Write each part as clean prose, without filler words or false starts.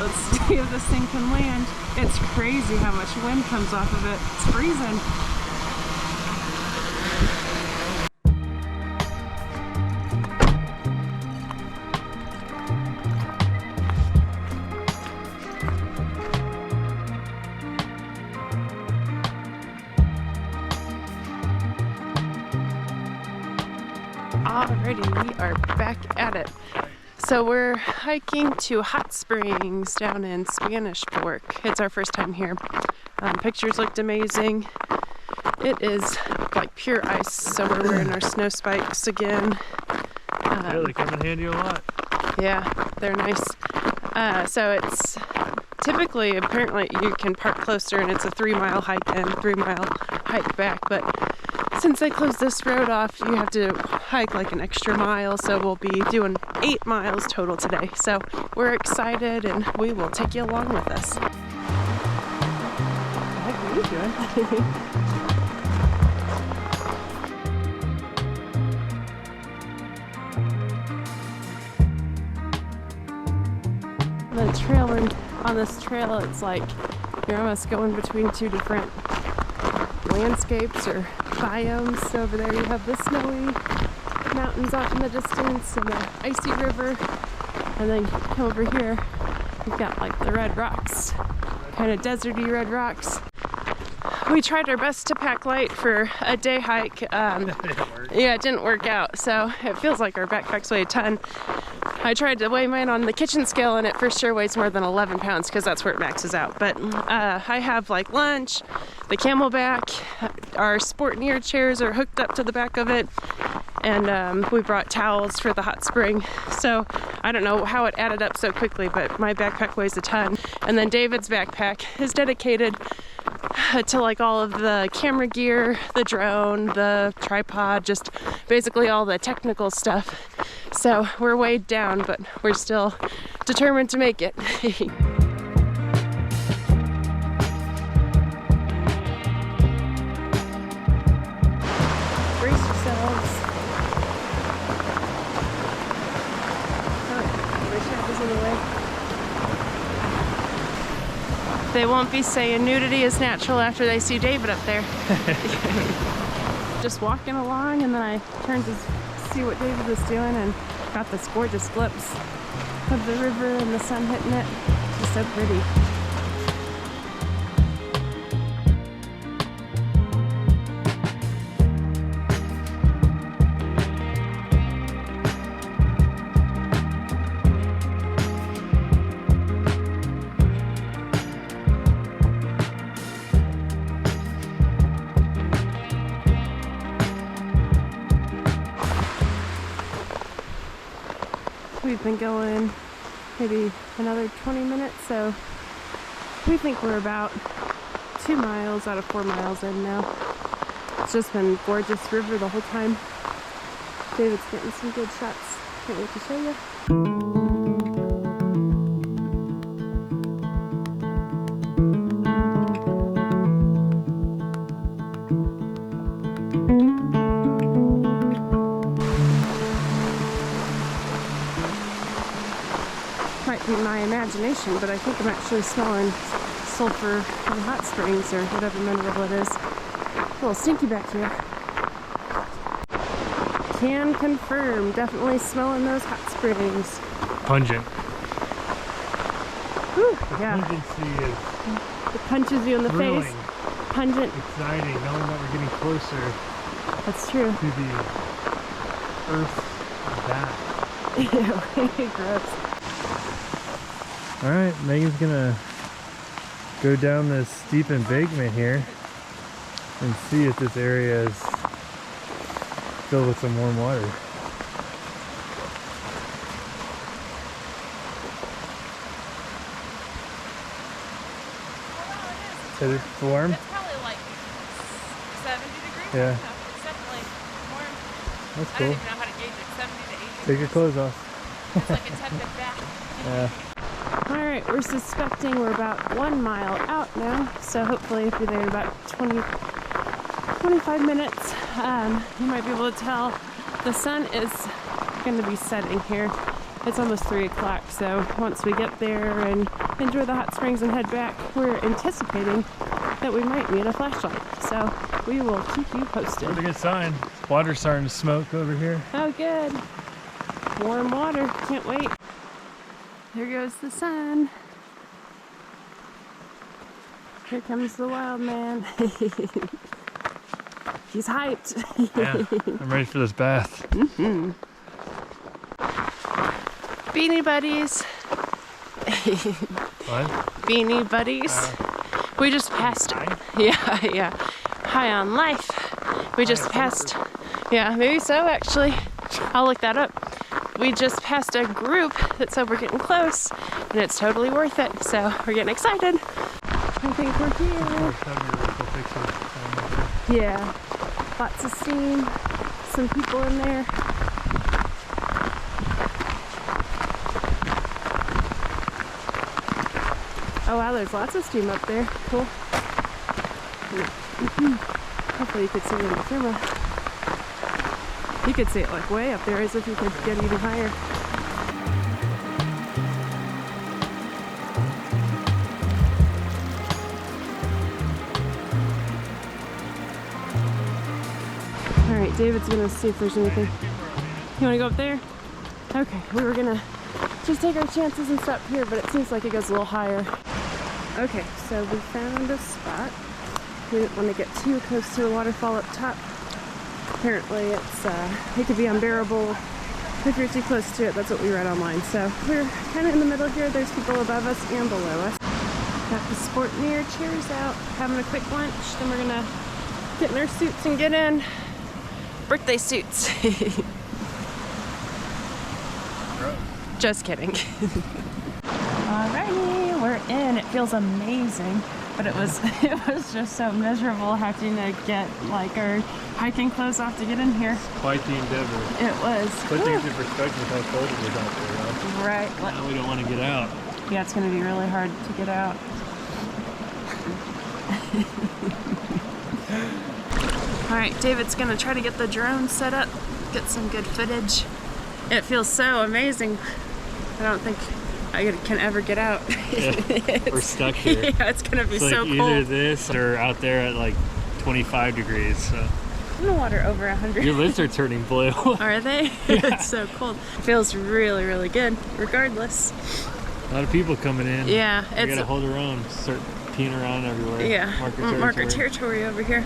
Let's see if this thing can land. It's crazy how much wind comes off of it. It's freezing. Alrighty, we are back at it. So we're hiking to Hot Springs down in Spanish Fork. It's our first time here. Pictures looked amazing. It is like pure ice, so we're wearing our snow spikes again. Yeah, they come in handy a lot. Yeah, they're nice. So it's typically, apparently you can park closer and it's a 3-mile hike in, 3-mile hike back, but since they closed this road off, you have to hike like an extra mile, so we'll be doing 8 miles total today. So we're excited and we will take you along with us. What the heck are you doing? The trailing on this trail, it's like you're almost going between 2 different landscapes or biomes. So over there you have the snowy mountains off in the distance and the icy river, and then come over here you've got like the red rocks, kind of deserty red rocks. We tried our best to pack light for a day hike. Yeah, it didn't work out, so it feels like our backpacks weigh a ton. I tried to weigh mine on the kitchen scale and it for sure weighs more than 11 pounds because that's where it maxes out. But I have like lunch, the Camelback, our Sportneer chairs are hooked up to the back of it, and we brought towels for the hot spring. So I don't know how it added up so quickly, but my backpack weighs a ton. And then David's backpack is dedicated to like all of the camera gear, the drone, the tripod, just basically all the technical stuff. So we're weighed down, but we're still determined to make it. Brace yourselves. In the way. They won't be saying nudity is natural after they see David up there. Just walking along, and then I turned to see what David was doing and got this gorgeous glimpse of the river and the sun hitting it. It's so pretty. We've been going maybe another 20 minutes, so we think we're about 2 miles out of 4 miles in now. It's just been gorgeous river the whole time. David's getting some good shots. Can't wait to show you. Might be my imagination, but I think I'm actually smelling sulfur from hot springs or whatever mineral it is. A little stinky back here. Can confirm, definitely smelling those hot springs. Pungent. Whew, the yeah. pungency is It punches you in the thrilling, face. Pungent. exciting, knowing that we're getting closer That's true. to the Earth's back. Ew, gross. Alright, Megan's gonna go down this steep embankment here and see if this area is filled with some warm water. Is it warm? It's probably like 70 degrees. Yeah. It's definitely warm. That's I cool. don't even know how to gauge it. 70 to 80. Take your clothes off. It's like a tepid bath. Yeah. Alright, we're suspecting we're about 1 mile out now, so hopefully if you're there in about 25 minutes, you might be able to tell the sun is going to be setting here It's almost 3 o'clock, so once we get there and enjoy the hot springs and head back, we're anticipating that we might need a flashlight. So we will keep you posted. That's a good sign. Water's starting to smoke over here. Oh, good. Warm water. Can't wait. There goes the sun. Here comes the wild man. He's hyped. Yeah, I'm ready for this bath. Beanie buddies. What? Beanie buddies. We just passed. Yeah. High on life. We just passed. Yeah, maybe so actually. I'll look that up. We just passed a group that said we're getting close, and it's totally worth it. So we're getting excited. I think we're here. Yeah, lots of steam. Some people in there. Oh wow, there's lots of steam up there. Cool. Hopefully you could see it in the camera. You could see it like way up there, as if you could get even higher. All right, David's gonna see if there's anything. You wanna go up there? Okay, we were gonna just take our chances and stop here, but it seems like it goes a little higher. Okay, so we found a spot. We didn't want to get too close to the waterfall up top. Apparently it could be unbearable if you're too close to it. That's what we read online. So we're kind of in the middle here. There's people above us and below us. Got the sport near chairs out, having a quick lunch. Then we're gonna get in our suits and get in. Birthday suits. Just kidding. Alrighty, we're in. It feels amazing, but it was just so miserable having to get like our hiking clothes off to get in here. Quite the endeavor. It was. Put things in perspective how cold it was out there, huh? Right. Now we don't want to get out. Yeah, it's going to be really hard to get out. Alright, David's going to try to get the drone set up, get some good footage. It feels so amazing. I don't think I can ever get out. Yeah, we're stuck here. Yeah, it's going to be it's so like cold. Either this or out there at like 25 degrees. So. In the water over 100. Your lips are turning blue. Are they? Yeah. It's so cold. It feels really, really good, regardless. A lot of people coming in. Yeah. We gotta hold our own. Start peeing around everywhere. Yeah. Marker territory over here.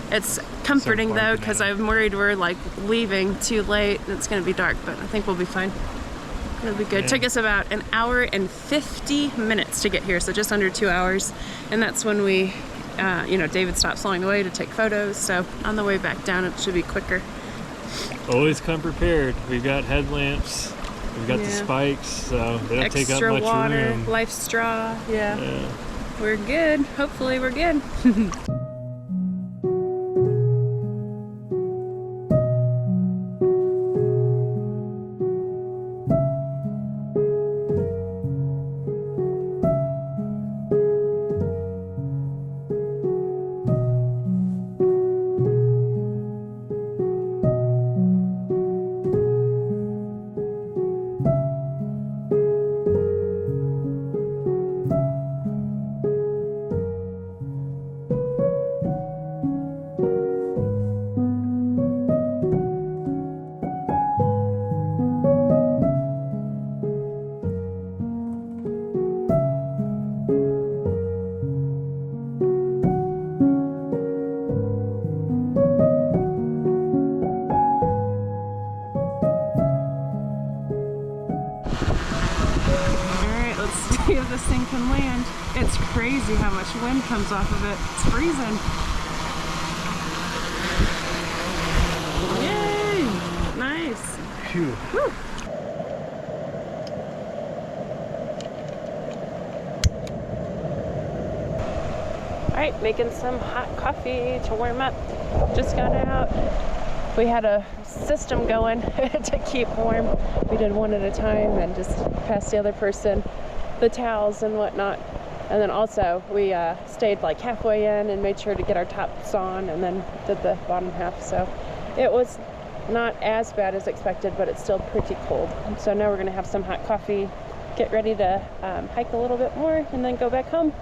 It's comforting though, because I'm worried we're like leaving too late and it's gonna be dark, but I think we'll be fine. It'll be good. Yeah. Took us about an hour and 50 minutes to get here, so just under 2 hours. And that's when we, David stopped slowing the way to take photos. So on the way back down, it should be quicker. Always come prepared. We've got headlamps. We've got the spikes, so they don't take up much water, room. life straw. Yeah. Yeah. We're good. Hopefully we're good. See if this thing can land. It's crazy how much wind comes off of it. It's freezing. Yay! Nice. Phew. Whew. Alright, making some hot coffee to warm up. Just got out. We had a system going to keep warm. We did one at a time and just passed the other person the towels and whatnot. And then also we stayed like halfway in and made sure to get our tops on and then did the bottom half. So it was not as bad as expected, but it's still pretty cold. So now we're gonna have some hot coffee, get ready to hike a little bit more, and then go back home.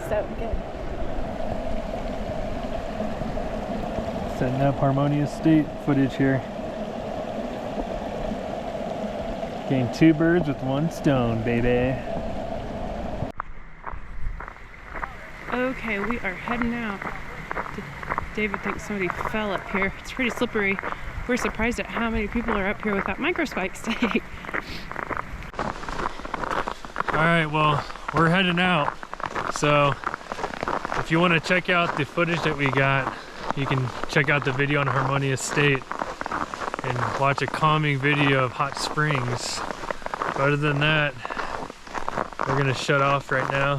So good. Setting up Harmonious State footage here. Getting 2 birds with 1 stone, baby. Okay, we are heading out. David thinks somebody fell up here. It's pretty slippery. We're surprised at how many people are up here without microspikes today. Alright, well, we're heading out. So, if you want to check out the footage that we got, you can check out the video on Harmonious State and watch a calming video of hot springs. But other than that, we're going to shut off right now.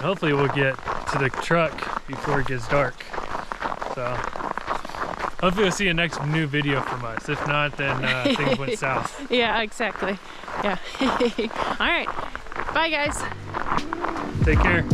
Hopefully we'll get to the truck before it gets dark. So, hopefully we'll see a next new video from us. If not, then things went south. Yeah, exactly. Yeah. All right. Bye, guys. Take care.